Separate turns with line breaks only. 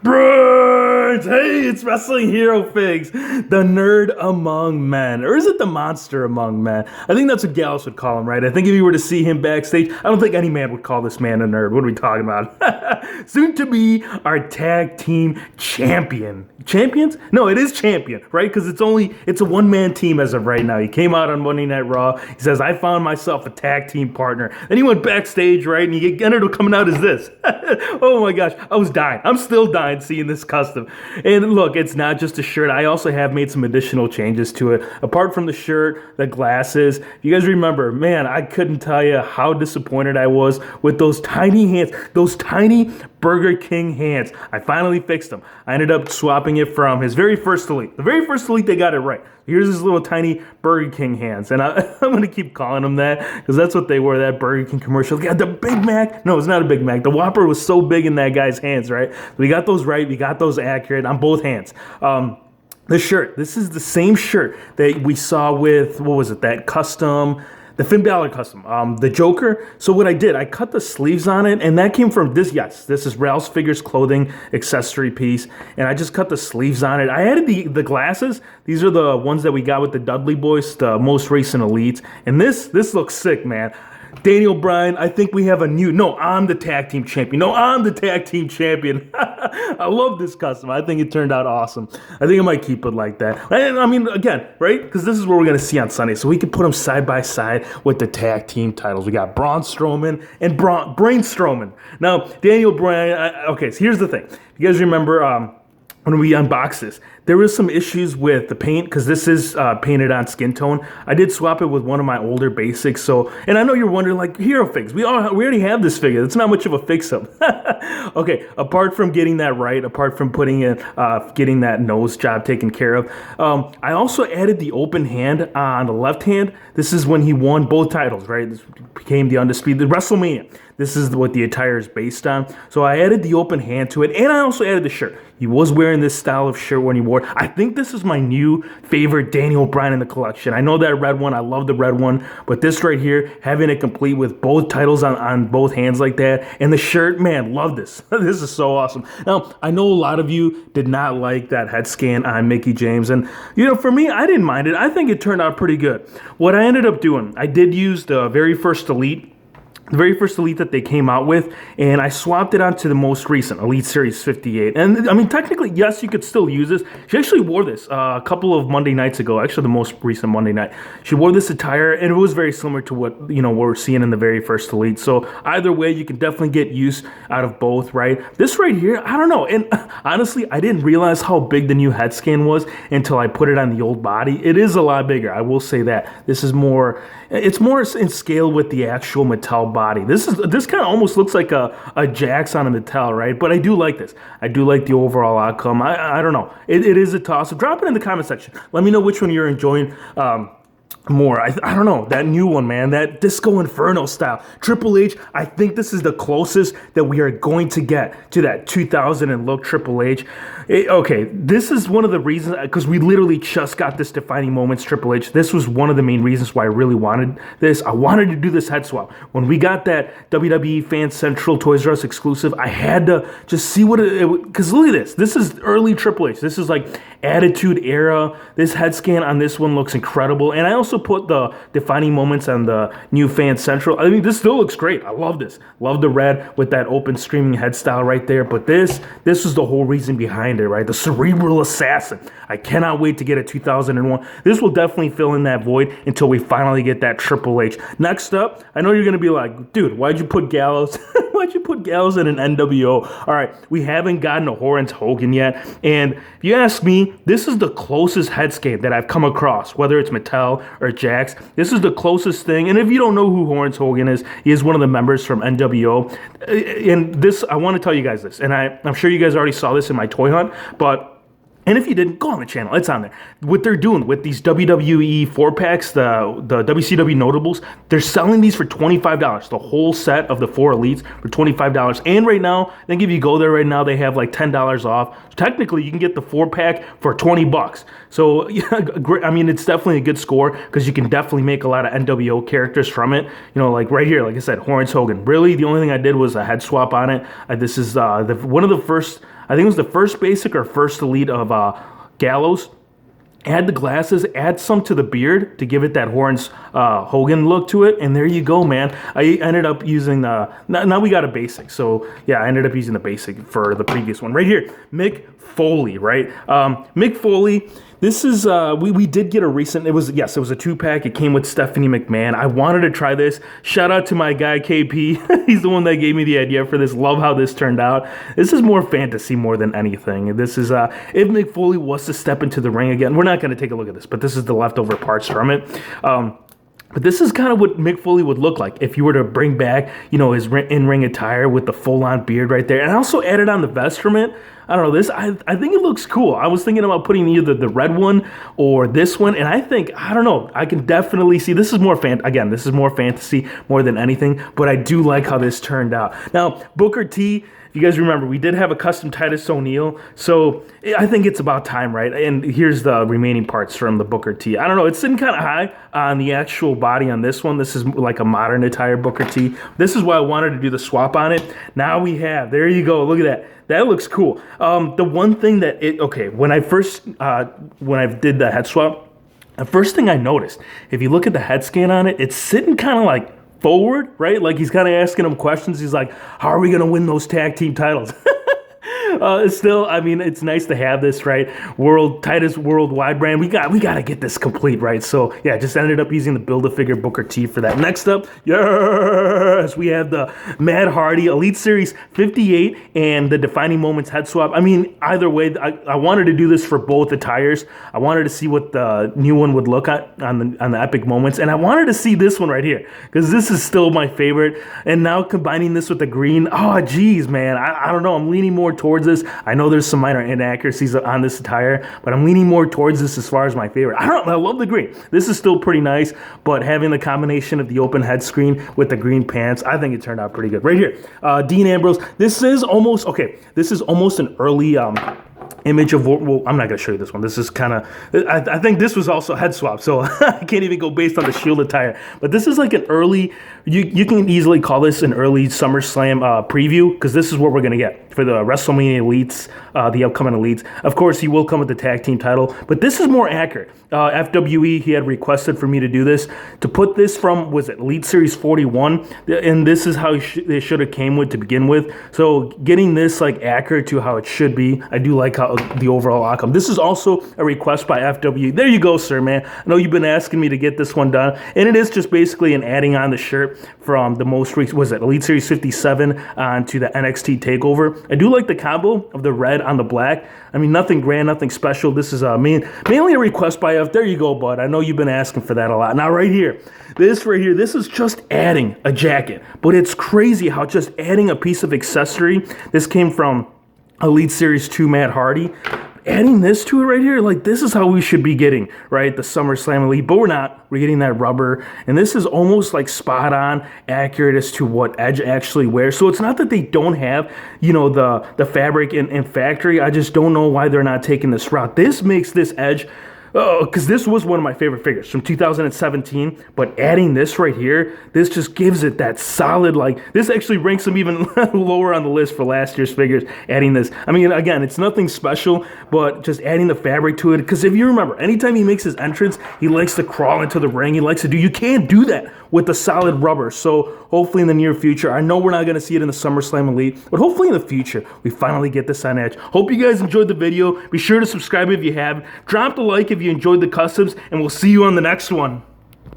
Bryan! Hey, it's Wrestling Hero Figs, the nerd among men. Or is it the monster among men? I think that's what Gallus would call him, right? I think if you were to see him backstage, I don't think any man would call this man a nerd. What are we talking about? Soon to be our tag team champion. Champions? No, it is champion, right? Because it's a one-man team as of right now. He came out on Monday Night Raw. He says, I found myself a tag team partner. Then he went backstage, right? And he ended up coming out as this. Oh my gosh, I was dying. I'm still dying seeing this custom. And look, it's not just a shirt. I also have made some additional changes to it. Apart from the shirt, the glasses. You guys remember, man, I couldn't tell you how disappointed I was with those tiny hands, those tiny Burger King hands. I finally fixed them. I ended up swapping it from his very first Elite. The very first Elite, they got it right. Here's his little tiny Burger King hands. And I'm going to keep calling them that because that's what they were, that Burger King commercial. Yeah, the Big Mac. No, it's not a Big Mac. The Whopper was so big in that guy's hands, right? We got those right. We got those accurate on both hands. The shirt. This is the same shirt that we saw with, what was it, that custom... The Finn Balor custom, the Joker. So what I did, I cut the sleeves on it, and that came from this. Yes, this is Ralph's Figures clothing accessory piece, and I just cut the sleeves on it. I added the glasses. These are the ones that we got with the Dudley Boys, the most recent Elites, and this looks sick, man. Daniel Bryan, I think we have a new... No, I'm the tag team champion. No, I'm the tag team champion. I love this custom. I think it turned out awesome. I think I might keep it like that. And I mean, again, right? Because this is what we're going to see on Sunday. So we can put them side by side with the tag team titles. We got Braun Strowman and Brain Strowman. Now, Daniel Bryan... okay, so here's the thing. You guys remember... when we unboxed this, there was some issues with the paint because this is painted on skin tone. I did swap it with one of my older basics. So, and I know you're wondering, like, Hero Figs. We already have this figure. It's not much of a fix-up. Okay, apart from getting that right, apart from putting it, getting that nose job taken care of, I also added the open hand on the left hand. This is when he won both titles, right? This became the Undisputed WrestleMania. This is what the attire is based on. So I added the open hand to it, and I also added the shirt. He was wearing this style of shirt when he wore it. I think this is my new favorite Daniel Bryan in the collection. I know that red one. I love the red one. But this right here, having it complete with both titles on both hands like that, and the shirt, man, love this. This is so awesome. Now, I know a lot of you did not like that head scan on Mickie James. And, you know, for me, I didn't mind it. I think it turned out pretty good. What I ended up doing, I did use the very first Elite. The very first Elite that they came out with, and I swapped it onto the most recent, Elite Series 58. And, I mean, technically, yes, you could still use this. She actually wore this a couple of Monday nights ago, actually the most recent Monday night. She wore this attire, and it was very similar to what, you know, we're seeing in the very first Elite. So, either way, you can definitely get use out of both, right? This right here, I don't know. And, honestly, I didn't realize how big the new head scan was until I put it on the old body. It is a lot bigger, I will say that. This is more... It's more in scale with the actual Mattel body. This kind of almost looks like a Jax on a Mattel, right? But I do like this. I do like the overall outcome. I don't know. It is a toss. So drop it in the comment section. Let me know which one you're enjoying more. I don't know. That new one, man. That Disco Inferno style. Triple H, I think this is the closest that we are going to get to that 2000 and look Triple H. Okay, this is one of the reasons, because we literally just got this Defining Moments Triple H. This was one of the main reasons why I really wanted this. I wanted to do this head swap. When we got that WWE Fan Central Toys R Us exclusive, I had to just see what because look at this. This is early Triple H. This is like Attitude Era. This head scan on this one looks incredible. And I also put the Defining Moments on the new Fan Central. I mean, this still looks great. I love this. Love the red with that open streaming head style right there. But this was the whole reason behind it, right? The Cerebral Assassin. I cannot wait to get a 2001. This will definitely fill in that void until we finally get that Triple H. Next up, I know you're going to be like, dude, why'd you put Gallows? Why'd you put Gallows in an NWO? All right, we haven't gotten a Horace Hogan yet. And if you ask me, this is the closest head scan that I've come across, whether it's Mattel or Jax. This is the closest thing. And if you don't know who Horace Hogan is, he is one of the members from NWO. And this, I want to tell you guys this, and I'm sure you guys already saw this in my toy hunt, but and if you didn't, go on the channel. It's on there. What they're doing with these WWE 4-packs, the WCW Notables, they're selling these for $25. The whole set of the 4 Elites for $25. And right now, I think if you go there right now, they have like $10 off. So technically, you can get the 4-pack for $20. So, yeah, I mean, it's definitely a good score because you can definitely make a lot of NWO characters from it. You know, like right here, like I said, Horace Hogan. Really, the only thing I did was a head swap on it. This is one of the first I think it was the first basic or first elite of Gallows. Add the glasses, add some to the beard to give it that Horace Hogan look to it, and there you go, man. I ended up using the, now we got a basic, so yeah, I ended up using the basic for the previous one. Right here, Mick Foley, right? Mick Foley, this is, we did get a recent, it was a 2-pack, it came with Stephanie McMahon. I wanted to try this. Shout out to my guy, KP. He's the one that gave me the idea for this. Love how this turned out. This is more fantasy more than anything. This is, if Mick Foley was to step into the ring again, we're not going to take a look at this, but this is the leftover parts from it. But this is kind of what Mick Foley would look like if you were to bring back, you know, his in-ring attire with the full-on beard right there. And I also added on the vest from it. I don't know, this, I think it looks cool. I was thinking about putting either the red one or this one, and I think, I don't know, I can definitely see, this is more this is more fantasy more than anything, but I do like how this turned out. Now, Booker T, if you guys remember, we did have a custom Titus O'Neil, so I think it's about time, right? And here's the remaining parts from the Booker T. I don't know, it's sitting kind of high on the actual body on this one. This is like a modern attire Booker T. This is why I wanted to do the swap on it. Now we have, there you go, look at that. That looks cool. The one thing that when I did the head swap, the first thing I noticed, if you look at the head scan on it, it's sitting kind of like forward, right? Like he's kind of asking him questions. He's like, how are we going to win those tag team titles? Still, I mean, it's nice to have this, right? Titus Worldwide brand. We got to get this complete, right? So yeah, just ended up using the Build-A-Figure Booker T for that. Next up, yes, we have the Mad Hardy Elite Series 58 and the Defining Moments head swap. I mean, either way, I wanted to do this for both attires. I wanted to see what the new one would look at on the Epic Moments, and I wanted to see this one right here because this is still my favorite. And now combining this with the green, oh geez, man, I don't know. I'm leaning more towards this. I know there's some minor inaccuracies on this attire, but I'm leaning more towards this as far as my favorite. I love the green. This is still pretty nice, but having the combination of the open head screen with the green pants, I think it turned out pretty good. Right here, Dean Ambrose. This is almost an early image of, well, I'm not going to show you this one. This is kind of, I think this was also head swap, so I can't even go based on the Shield attire. But this is like an early, you can easily call this an early SummerSlam preview, because this is what we're going to get for the WrestleMania Elites, the upcoming Elites. Of course, he will come with the tag team title, but this is more accurate. FWE, he had requested for me to do this, to put this from, was it Elite Series 41, and this is how they should have came with to begin with. So getting this like accurate to how it should be, I do like how the overall outcome. This is also a request by FWE. There you go, sir, man. I know you've been asking me to get this one done, and it is just basically an adding on the shirt from the most recent, was it Elite Series 57 onto the NXT TakeOver. I do like the combo of the red on the black. I mean, nothing grand, nothing special. This is mainly a request by F. There you go, bud. I know you've been asking for that a lot. Now, right here, this is just adding a jacket, but it's crazy how just adding a piece of accessory. This came from Elite Series 2 Matt Hardy. Adding this to it right here, like this is how we should be getting, right, the SummerSlam Elite, but we're not. We're getting that rubber, and this is almost like spot on, accurate as to what Edge actually wears. So it's not that they don't have, you know, the fabric in factory. I just don't know why they're not taking this route. This makes this Edge, because this was one of my favorite figures from 2017, but adding this right here, this just gives it that solid, like, this actually ranks them even lower on the list for last year's figures, adding this. I mean, again, it's nothing special, but just adding the fabric to it, because if you remember, anytime he makes his entrance, he likes to crawl into the ring, he likes to do, you can't do that with the solid rubber. So hopefully in the near future, I know we're not going to see it in the SummerSlam Elite, but hopefully in the future, we finally get this on Edge. Hope you guys enjoyed the video. Be sure to subscribe if you have. Drop a like if you enjoyed the customs, and we'll see you on the next one.